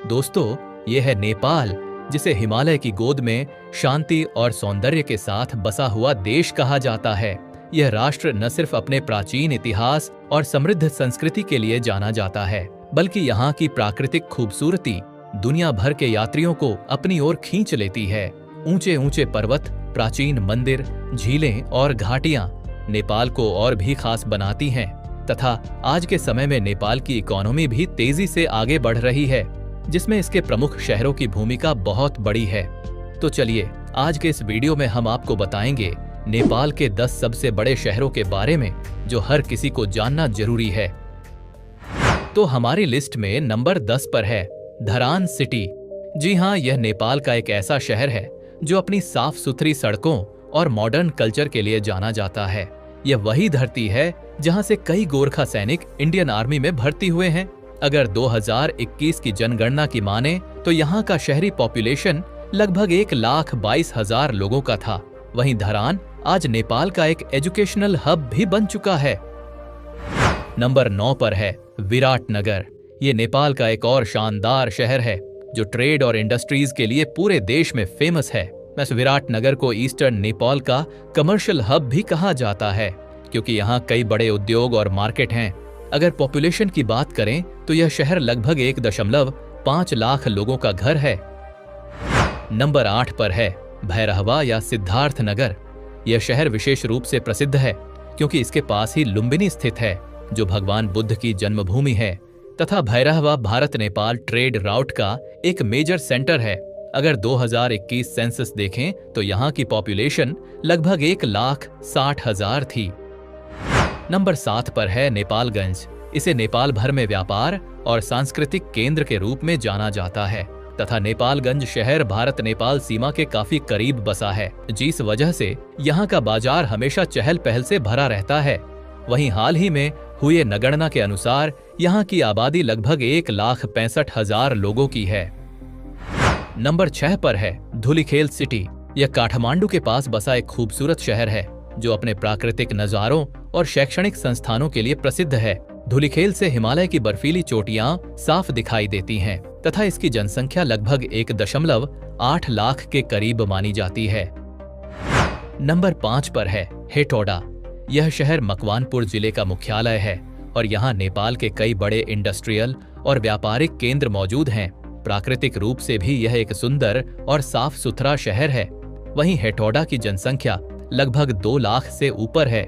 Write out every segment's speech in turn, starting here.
दोस्तों, ये है नेपाल, जिसे हिमालय की गोद में शांति और सौंदर्य के साथ बसा हुआ देश कहा जाता है। यह राष्ट्र न सिर्फ अपने प्राचीन इतिहास और समृद्ध संस्कृति के लिए जाना जाता है, बल्कि यहाँ की प्राकृतिक खूबसूरती दुनिया भर के यात्रियों को अपनी ओर खींच लेती है। ऊंचे ऊंचे पर्वत, प्राचीन मंदिर, झीलें और घाटियां नेपाल को और भी खास बनाती हैं तथा आज के समय में नेपाल की इकोनॉमी भी तेजी से आगे बढ़ रही है, जिसमें इसके प्रमुख शहरों की भूमिका बहुत बड़ी है। तो चलिए, आज के इस वीडियो में हम आपको बताएंगे नेपाल के 10 सबसे बड़े शहरों के बारे में जो हर किसी को जानना जरूरी है। तो हमारी लिस्ट में नंबर 10 पर है धरान सिटी। जी हाँ, यह नेपाल का एक ऐसा शहर है जो अपनी साफ सुथरी सड़कों और मॉडर्न कल्चर के लिए जाना जाता है। यह वही धरती है जहां से कई गोरखा सैनिक इंडियन आर्मी में भर्ती हुए हैं। अगर 2021 की जनगणना की माने तो यहाँ का शहरी पॉपुलेशन लगभग 1,22,000 लोगों का था। वहीं धरान आज नेपाल का एक एजुकेशनल हब भी बन चुका है। नंबर 9 पर है विराटनगर। ये नेपाल का एक और शानदार शहर है जो ट्रेड और इंडस्ट्रीज के लिए पूरे देश में फेमस है। वैसे विराटनगर को ईस्टर्न नेपाल का कमर्शियल हब भी कहा जाता है, क्योंकि यहाँ कई बड़े उद्योग और मार्केट हैं। अगर पॉपुलेशन की बात करें तो यह शहर लगभग 1.5 लाख लोगों का घर है। नंबर 8 पर है भैरहवा या सिद्धार्थ नगर। यह शहर विशेष रूप से प्रसिद्ध है क्योंकि इसके पास ही लुम्बिनी स्थित है, जो भगवान बुद्ध की जन्मभूमि है, तथा भैरहवा भारत नेपाल ट्रेड राउट का एक मेजर सेंटर है। अगर 2021 सेंसस देखें तो यहाँ की पॉपुलेशन लगभग 1,60,000 थी। नंबर 7 पर है नेपालगंज। इसे नेपाल भर में व्यापार और सांस्कृतिक केंद्र के रूप में जाना जाता है तथा नेपालगंज शहर भारत नेपाल सीमा के काफी करीब बसा है, जिस वजह से यहाँ का बाजार हमेशा चहल पहल से भरा रहता है। वहीं हाल ही में हुए नगणना के अनुसार यहाँ की आबादी लगभग 1,65,000 लोगों की है। नंबर 6 पर है धुलिखेल सिटी। यह काठमांडू के पास बसा एक खूबसूरत शहर है जो अपने प्राकृतिक नजारों और शैक्षणिक संस्थानों के लिए प्रसिद्ध है। धुलिखेल से हिमालय की बर्फीली चोटियां साफ दिखाई देती हैं तथा इसकी जनसंख्या लगभग 1.8 लाख के करीब मानी जाती है। नंबर 5 पर है हेटौडा। यह शहर मकवानपुर जिले का मुख्यालय है और यहाँ नेपाल के कई बड़े इंडस्ट्रियल और व्यापारिक केंद्र मौजूद हैं। प्राकृतिक रूप से भी यह एक सुंदर और साफ सुथरा शहर है। वहीं हेटौडा की जनसंख्या लगभग 2 लाख से ऊपर है।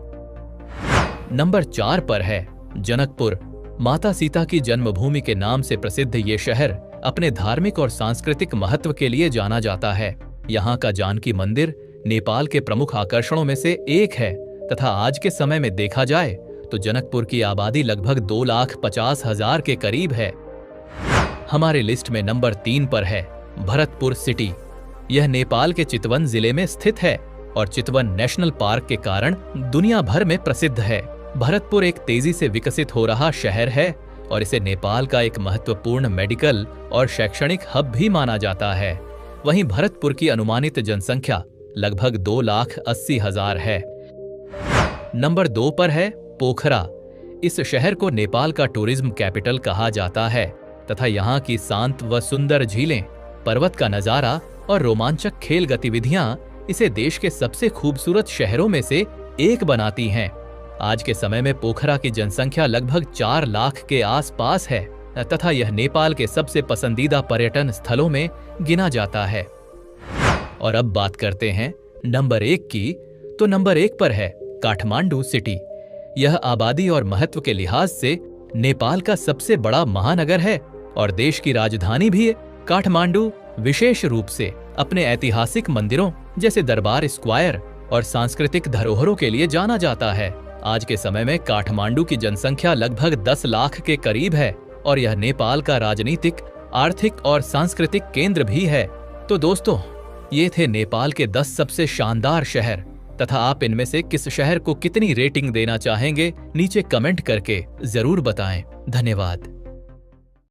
नंबर 4 पर है जनकपुर। माता सीता की जन्मभूमि के नाम से प्रसिद्ध ये शहर अपने धार्मिक और सांस्कृतिक महत्व के लिए जाना जाता है। यहाँ का जानकी मंदिर नेपाल के प्रमुख आकर्षणों में से एक है तथा आज के समय में देखा जाए तो जनकपुर की आबादी लगभग 2,50,000 के करीब है। हमारे लिस्ट में नंबर 3 पर है भरतपुर सिटी। यह नेपाल के चितवन जिले में स्थित है और चितवन नेशनल पार्क के कारण दुनिया भर में प्रसिद्ध है। भरतपुर एक तेजी से विकसित हो रहा शहर है और इसे नेपाल का एक महत्वपूर्ण मेडिकल और शैक्षणिक हब भी माना जाता है। वहीं भरतपुर की अनुमानित जनसंख्या लगभग 2,80,000 है। नंबर 2 पर है पोखरा। इस शहर को नेपाल का टूरिज्म कैपिटल कहा जाता है तथा यहाँ की शांत व सुंदर झीलें, पर्वत का नजारा और रोमांचक खेल गतिविधियां इसे देश के सबसे खूबसूरत शहरों में से एक बनाती हैं। आज के समय में पोखरा की जनसंख्या लगभग 4 लाख के आसपास है तथा यह नेपाल के सबसे पसंदीदा पर्यटन स्थलों में गिना जाता है। और अब बात करते हैं नंबर 1 की, तो नंबर 1 पर है काठमांडू सिटी। यह आबादी और महत्व के लिहाज से नेपाल का सबसे बड़ा महानगर है और देश की राजधानी भी है। काठमांडू विशेष रूप से अपने ऐतिहासिक मंदिरों जैसे दरबार स्क्वायर और सांस्कृतिक धरोहरों के लिए जाना जाता है। आज के समय में काठमांडू की जनसंख्या लगभग 10 लाख के करीब है और यह नेपाल का राजनीतिक, आर्थिक और सांस्कृतिक केंद्र भी है। तो दोस्तों, ये थे नेपाल के 10 सबसे शानदार शहर तथा आप इनमें से किस शहर को कितनी रेटिंग देना चाहेंगे नीचे कमेंट करके जरूर बताएं। धन्यवाद।